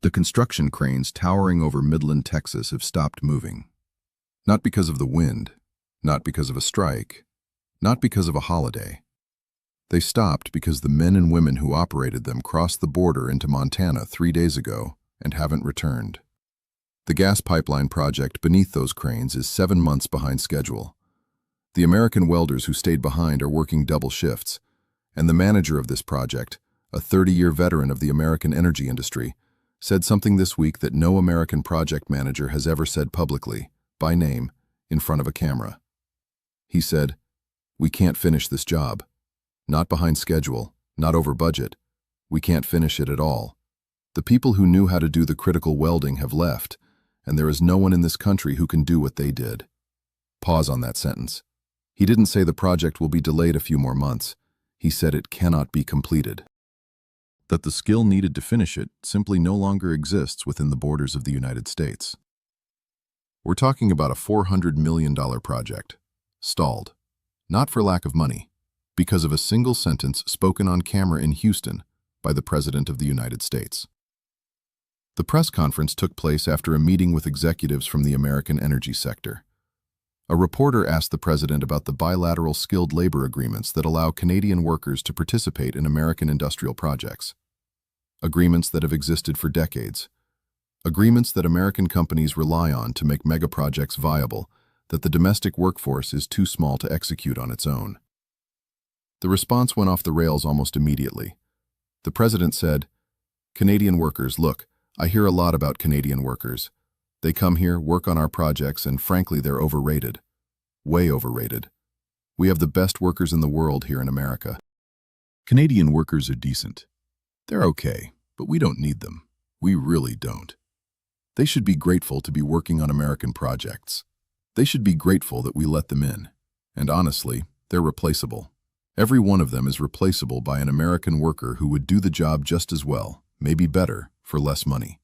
The construction cranes towering over Midland, Texas have stopped moving. Not because of the wind, not because of a strike, not because of a holiday. They stopped because the men and women who operated them crossed the border into Montana 3 days ago and haven't returned. The gas pipeline project beneath those cranes is 7 months behind schedule. The American welders who stayed behind are working double shifts, and the manager of this project, a 30-year veteran of the American energy industry, said something this week that no American project manager has ever said publicly, by name, in front of a camera. He said, "We can't finish this job. Not behind schedule, not over budget. We can't finish it at all. The people who knew how to do the critical welding have left, and there is no one in this country who can do what they did." Pause on that sentence. He didn't say the project will be delayed a few more months. He said it cannot be completed. That the skill needed to finish it simply no longer exists within the borders of the United States. We're talking about a $400 million project. Stalled. Not for lack of money, because of a single sentence spoken on camera in Houston by the President of the United States. The press conference took place after a meeting with executives from the American energy sector. A reporter asked the president about the bilateral skilled labor agreements that allow Canadian workers to participate in American industrial projects. Agreements that have existed for decades. Agreements that American companies rely on to make megaprojects viable, that the domestic workforce is too small to execute on its own. The response went off the rails almost immediately. The president said, "Canadian workers, look, I hear a lot about Canadian workers. They come here, work on our projects, and frankly, they're overrated. Way overrated. We have the best workers in the world here in America. Canadian workers are decent. They're okay, but we don't need them. We really don't. They should be grateful to be working on American projects. They should be grateful that we let them in. And honestly, they're replaceable. Every one of them is replaceable by an American worker who would do the job just as well, maybe better, for less money.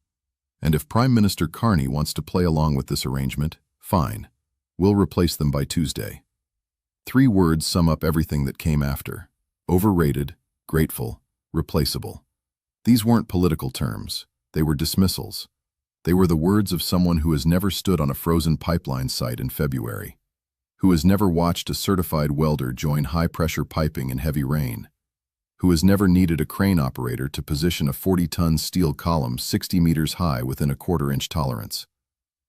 And if Prime Minister Carney wants to play along with this arrangement, fine. We'll replace them by Tuesday." 3 words sum up everything that came after. Overrated, grateful, replaceable. These weren't political terms. They were dismissals. They were the words of someone who has never stood on a frozen pipeline site in February, who has never watched a certified welder join high-pressure piping in heavy rain, who has never needed a crane operator to position a 40-ton steel column 60 meters high within a quarter-inch tolerance.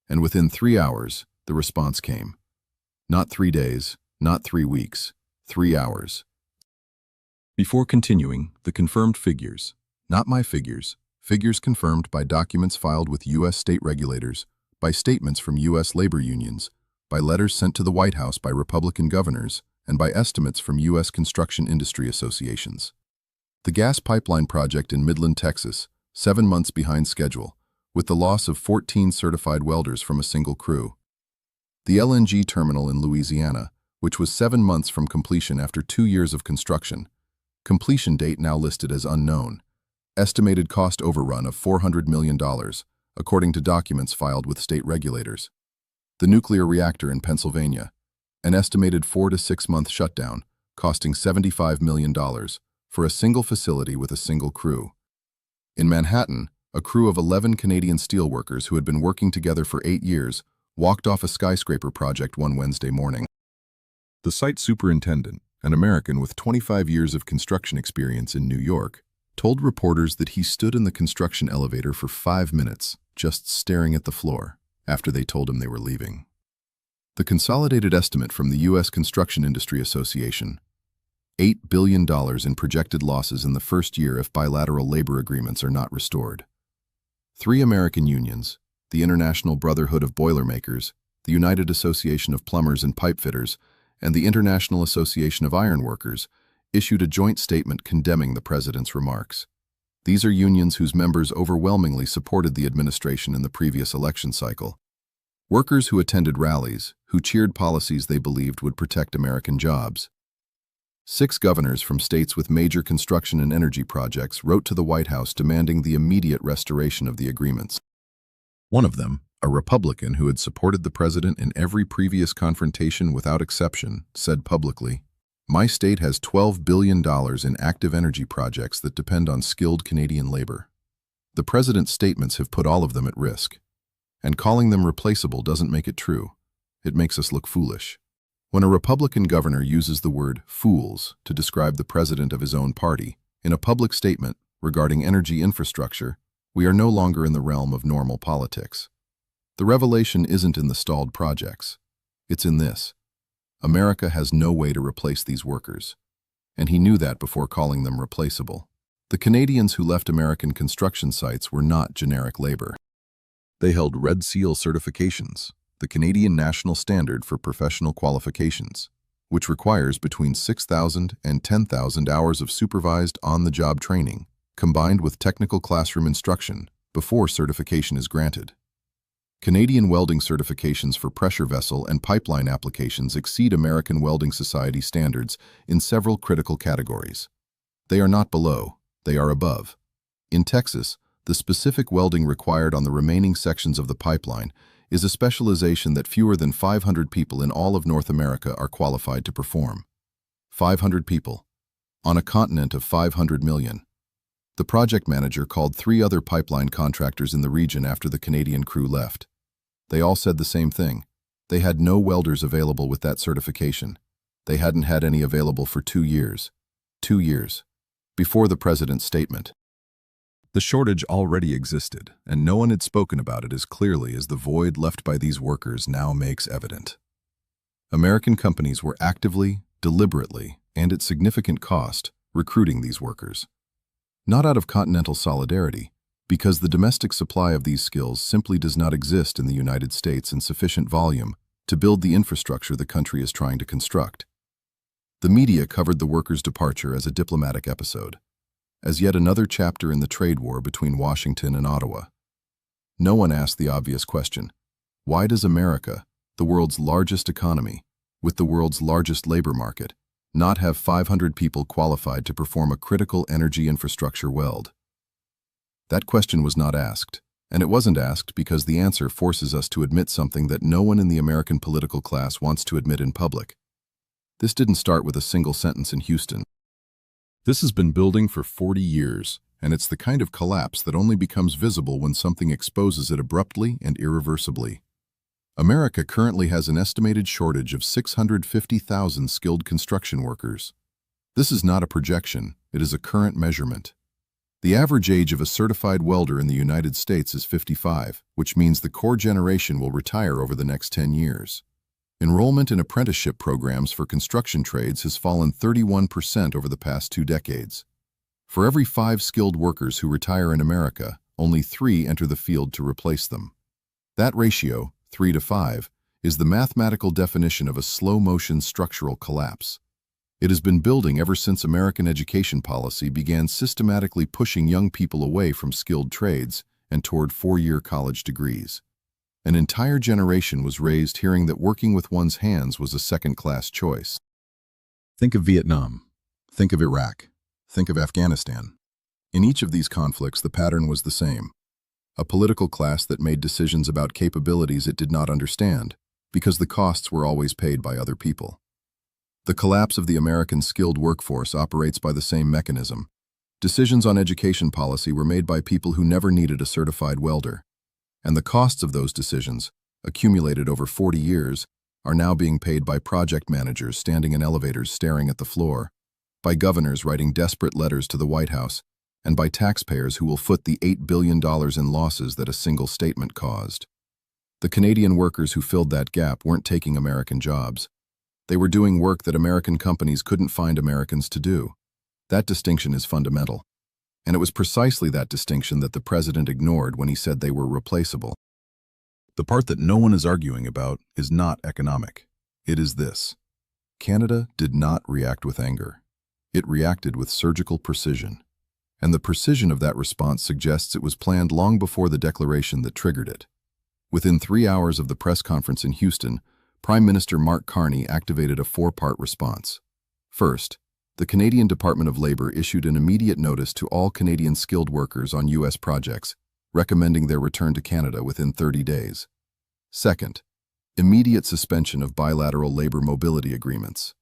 And within 3 hours, the response came. Not 3 days, not 3 weeks, 3 hours. Before continuing, the confirmed figures. Not my figures. Figures confirmed by documents filed with U.S. state regulators, by statements from U.S. labor unions, by letters sent to the White House by Republican governors, and by estimates from U.S. construction industry associations. The gas pipeline project in Midland, Texas, 7 months behind schedule, with the loss of 14 certified welders from a single crew. The LNG terminal in Louisiana, which was 7 months from completion after 2 years of construction. Completion date now listed as unknown. Estimated cost overrun of $400 million, according to documents filed with state regulators. The nuclear reactor in Pennsylvania. An estimated 4 to 6 month shutdown, costing $75 million, for a single facility with a single crew. In Manhattan, a crew of 11 Canadian steelworkers who had been working together for 8 years walked off a skyscraper project one Wednesday morning. The site superintendent, an American with 25 years of construction experience in New York, told reporters that he stood in the construction elevator for 5 minutes, just staring at the floor, after they told him they were leaving. The consolidated estimate from the U.S. Construction Industry Association, $8 billion in projected losses in the first year if bilateral labor agreements are not restored. 3 American unions, the International Brotherhood of Boilermakers, the United Association of Plumbers and Pipefitters, and the International Association of Ironworkers, issued a joint statement condemning the president's remarks. These are unions whose members overwhelmingly supported the administration in the previous election cycle. Workers who attended rallies, who cheered policies they believed would protect American jobs. 6 governors from states with major construction and energy projects wrote to the White House demanding the immediate restoration of the agreements. One of them, a Republican who had supported the president in every previous confrontation without exception, said publicly, "My state has $12 billion in active energy projects that depend on skilled Canadian labor. The president's statements have put all of them at risk. And calling them replaceable doesn't make it true. It makes us look foolish. When a Republican governor uses the word fools to describe the president of his own party in a public statement regarding energy infrastructure, we are no longer in the realm of normal politics. The revelation isn't in the stalled projects. It's in this. America has no way to replace these workers. And he knew that before calling them replaceable. The Canadians who left American construction sites were not generic labor. They held Red Seal certifications, the Canadian national standard for professional qualifications, which requires between 6,000 and 10,000 hours of supervised on-the-job training, combined with technical classroom instruction, before certification is granted. Canadian welding certifications for pressure vessel and pipeline applications exceed American Welding Society standards in several critical categories. They are not below, they are above. In Texas, the specific welding required on the remaining sections of the pipeline is a specialization that fewer than 500 people in all of North America are qualified to perform. 500 people, on a continent of 500 million. The project manager called 3 other pipeline contractors in the region after the Canadian crew left. They all said the same thing. They had no welders available with that certification. They hadn't had any available for 2 years. 2 years. Before the president's statement. The shortage already existed, and no one had spoken about it as clearly as the void left by these workers now makes evident. American companies were actively, deliberately, and at significant cost, recruiting these workers. Not out of continental solidarity, because the domestic supply of these skills simply does not exist in the United States in sufficient volume to build the infrastructure the country is trying to construct. The media covered the workers' departure as a diplomatic episode, as yet another chapter in the trade war between Washington and Ottawa. No one asked the obvious question: why does America, the world's largest economy, with the world's largest labor market, not have 500 people qualified to perform a critical energy infrastructure weld? That question was not asked, and it wasn't asked because the answer forces us to admit something that no one in the American political class wants to admit in public. This didn't start with a single sentence in Houston. This has been building for 40 years, and it's the kind of collapse that only becomes visible when something exposes it abruptly and irreversibly. America currently has an estimated shortage of 650,000 skilled construction workers. This is not a projection, it is a current measurement. The average age of a certified welder in the United States is 55, which means the core generation will retire over the next 10 years. Enrollment in apprenticeship programs for construction trades has fallen 31% over the past 2 decades. For every 5 skilled workers who retire in America, only 3 enter the field to replace them. That ratio, 3 to 5, is the mathematical definition of a slow-motion structural collapse. It has been building ever since American education policy began systematically pushing young people away from skilled trades and toward 4-year college degrees. An entire generation was raised hearing that working with one's hands was a second-class choice. Think of Vietnam. Think of Iraq. Think of Afghanistan. In each of these conflicts, the pattern was the same. A political class that made decisions about capabilities it did not understand, because the costs were always paid by other people. The collapse of the American skilled workforce operates by the same mechanism. Decisions on education policy were made by people who never needed a certified welder. And the costs of those decisions, accumulated over 40 years, are now being paid by project managers standing in elevators staring at the floor, by governors writing desperate letters to the White House, and by taxpayers who will foot the $8 billion in losses that a single statement caused. The Canadian workers who filled that gap weren't taking American jobs. They were doing work that American companies couldn't find Americans to do. That distinction is fundamental. And it was precisely that distinction that the president ignored when he said they were replaceable. The part that no one is arguing about is not economic. It is this. Canada did not react with anger. It reacted with surgical precision. And the precision of that response suggests it was planned long before the declaration that triggered it. Within 3 hours of the press conference in Houston, Prime Minister Mark Carney activated a 4-part response. First, the Canadian Department of Labor issued an immediate notice to all Canadian skilled workers on U.S. projects, recommending their return to Canada within 30 days. Second, immediate suspension of bilateral labor mobility agreements.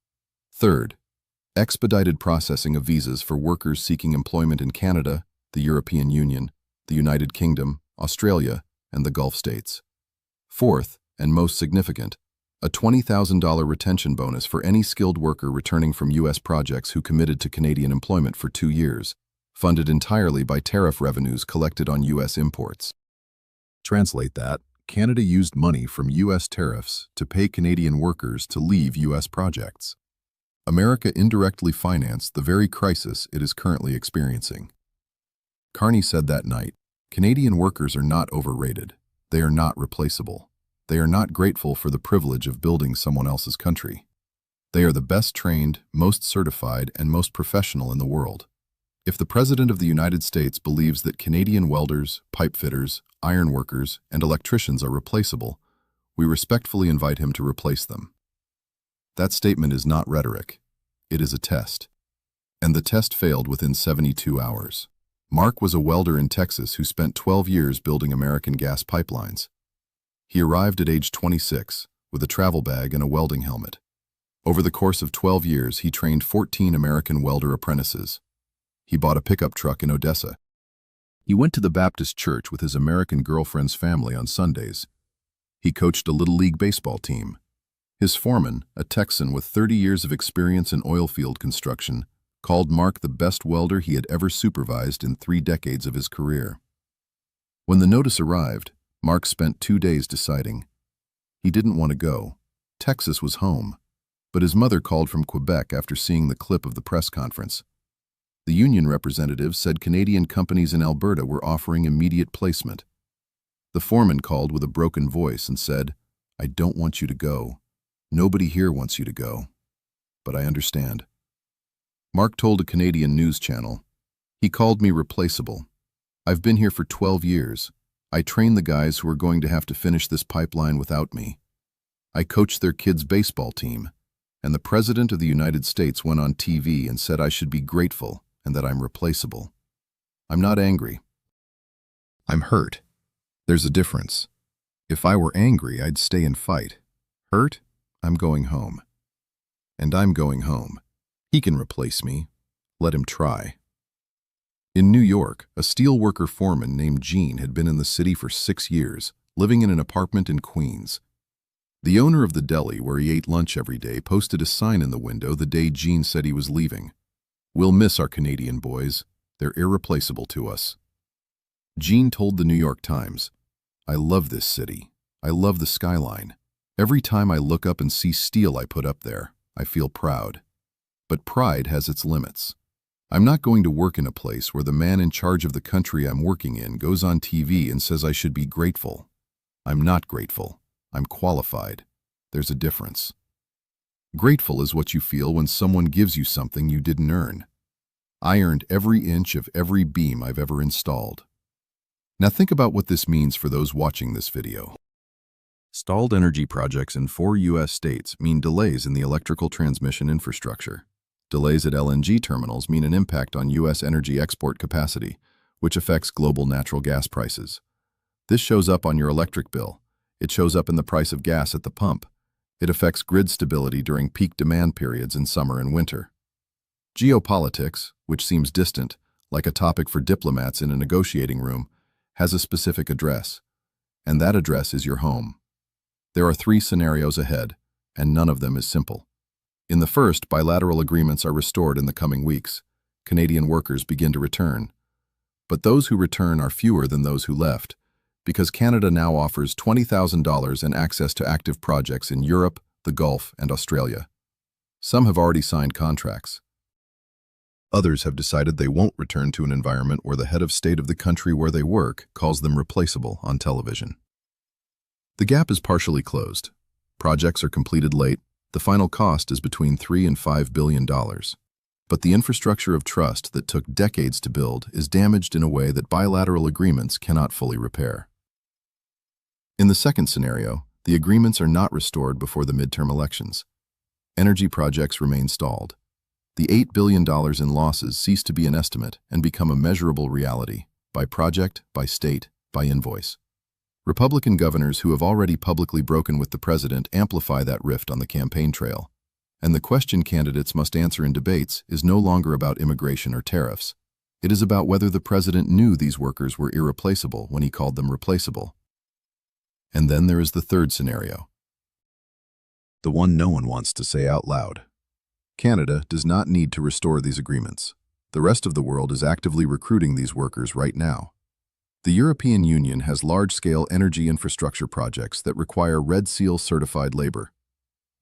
Third, expedited processing of visas for workers seeking employment in Canada, the European Union, the United Kingdom, Australia, and the Gulf states. Fourth, and most significant, a $20,000 retention bonus for any skilled worker returning from U.S. projects who committed to Canadian employment for 2 years, funded entirely by tariff revenues collected on U.S. imports. Translate that, Canada used money from U.S. tariffs to pay Canadian workers to leave U.S. projects. America indirectly financed the very crisis it is currently experiencing. Carney said that night, "Canadian workers are not overrated. They are not replaceable. They are not grateful for the privilege of building someone else's country. They are the best trained, most certified, and most professional in the world." If the President of the United States believes that Canadian welders, pipe fitters, iron workers, and electricians are replaceable, we respectfully invite him to replace them. That statement is not rhetoric. It is a test. And the test failed within 72 hours. Mark was a welder in Texas who spent 12 years building American gas pipelines. He arrived at age 26 with a travel bag and a welding helmet. Over the course of 12 years, he trained 14 American welder apprentices. He bought a pickup truck in Odessa. He went to the Baptist church with his American girlfriend's family on Sundays. He coached a Little League baseball team. His foreman, a Texan with 30 years of experience in oil field construction, called Mark the best welder he had ever supervised in 3 decades of his career. When the notice arrived, Mark spent 2 days deciding. He didn't want to go. Texas was home. But his mother called from Quebec after seeing the clip of the press conference. The union representative said Canadian companies in Alberta were offering immediate placement. The foreman called with a broken voice and said, "I don't want you to go. Nobody here wants you to go. But I understand." Mark told a Canadian news channel, "He called me replaceable. I've been here for 12 years. I train the guys who are going to have to finish this pipeline without me. I coached their kids' baseball team, and the President of the United States went on TV and said I should be grateful and that I'm replaceable. I'm not angry. I'm hurt. There's a difference. If I were angry, I'd stay and fight. Hurt? I'm going home. And I'm going home. He can replace me. Let him try." In New York, a steelworker foreman named Gene had been in the city for 6 years, living in an apartment in Queens. The owner of the deli where he ate lunch every day posted a sign in the window the day Gene said he was leaving. "We'll miss our Canadian boys. They're irreplaceable to us." Gene told the New York Times, "I love this city. I love the skyline. Every time I look up and see steel I put up there, I feel proud. But pride has its limits. I'm not going to work in a place where the man in charge of the country I'm working in goes on TV and says I should be grateful. I'm not grateful. I'm qualified. There's a difference. Grateful is what you feel when someone gives you something you didn't earn. I earned every inch of every beam I've ever installed." Now think about what this means for those watching this video. Stalled energy projects in 4 U.S. states mean delays in the electrical transmission infrastructure. Delays at LNG terminals mean an impact on U.S. energy export capacity, which affects global natural gas prices. This shows up on your electric bill. It shows up in the price of gas at the pump. It affects grid stability during peak demand periods in summer and winter. Geopolitics, which seems distant, like a topic for diplomats in a negotiating room, has a specific address, and that address is your home. There are 3 scenarios ahead, and none of them is simple. In the first, bilateral agreements are restored in the coming weeks. Canadian workers begin to return. But those who return are fewer than those who left, because Canada now offers $20,000 and access to active projects in Europe, the Gulf, and Australia. Some have already signed contracts. Others have decided they won't return to an environment where the head of state of the country where they work calls them replaceable on television. The gap is partially closed. Projects are completed late. The final cost is between $3 and $5 billion. But the infrastructure of trust that took decades to build is damaged in a way that bilateral agreements cannot fully repair. In the second scenario, the agreements are not restored before the midterm elections. Energy projects remain stalled. The $8 billion in losses cease to be an estimate and become a measurable reality, by project, by state, by invoice. Republican governors who have already publicly broken with the president amplify that rift on the campaign trail. And the question candidates must answer in debates is no longer about immigration or tariffs. It is about whether the president knew these workers were irreplaceable when he called them replaceable. And then there is the third scenario, the one no one wants to say out loud. Canada does not need to restore these agreements. The rest of the world is actively recruiting these workers right now. The European Union has large-scale energy infrastructure projects that require Red Seal certified labor.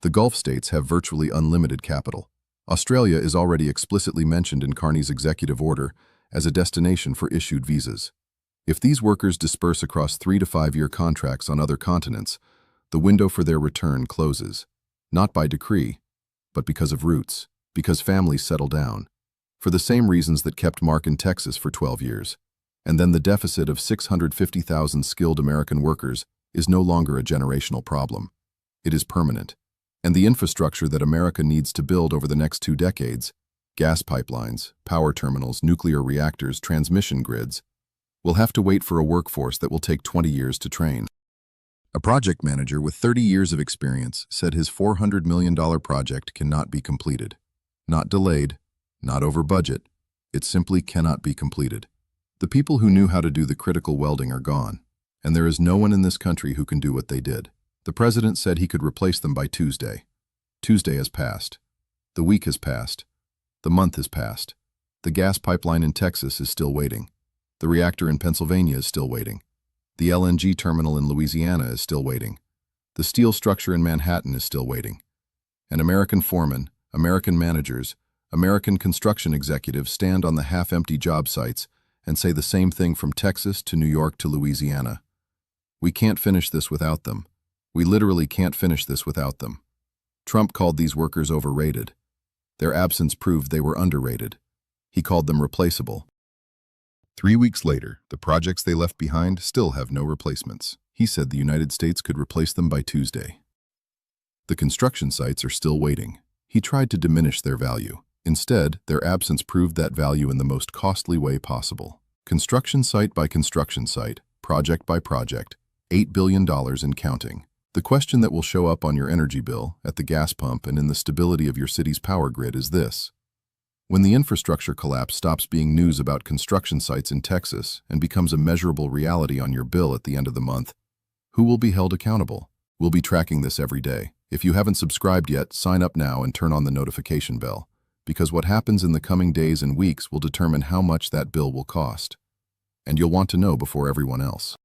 The Gulf states have virtually unlimited capital. Australia is already explicitly mentioned in Carney's executive order as a destination for issued visas. If these workers disperse across 3 to 5 year contracts on other continents, the window for their return closes, not by decree, but because of roots, because families settle down, for the same reasons that kept Mark in Texas for 12 years. And then the deficit of 650,000 skilled American workers is no longer a generational problem. It is permanent. And the infrastructure that America needs to build over the next 2 decades, gas pipelines, power terminals, nuclear reactors, transmission grids, will have to wait for a workforce that will take 20 years to train. A project manager with 30 years of experience said his $400 million project cannot be completed. Not delayed, not over budget. It simply cannot be completed. The people who knew how to do the critical welding are gone, and there is no one in this country who can do what they did. The president said he could replace them by Tuesday. Tuesday has passed. The week has passed. The month has passed. The gas pipeline in Texas is still waiting. The reactor in Pennsylvania is still waiting. The LNG terminal in Louisiana is still waiting. The steel structure in Manhattan is still waiting. And American foremen, American managers, American construction executives stand on the half-empty job sites and say the same thing from Texas to New York to Louisiana. We can't finish this without them. We literally can't finish this without them. Trump called these workers overrated. Their absence proved they were underrated. He called them replaceable. 3 weeks later, the projects they left behind still have no replacements. He said the United States could replace them by Tuesday. The construction sites are still waiting. He tried to diminish their value. Instead, their absence proved that value in the most costly way possible. Construction site by construction site, project by project, $8 billion and counting. The question that will show up on your energy bill, at the gas pump, and in the stability of your city's power grid is this. When the infrastructure collapse stops being news about construction sites in Texas and becomes a measurable reality on your bill at the end of the month, who will be held accountable? We'll be tracking this every day. If you haven't subscribed yet, sign up now and turn on the notification bell, because what happens in the coming days and weeks will determine how much that bill will cost. And you'll want to know before everyone else.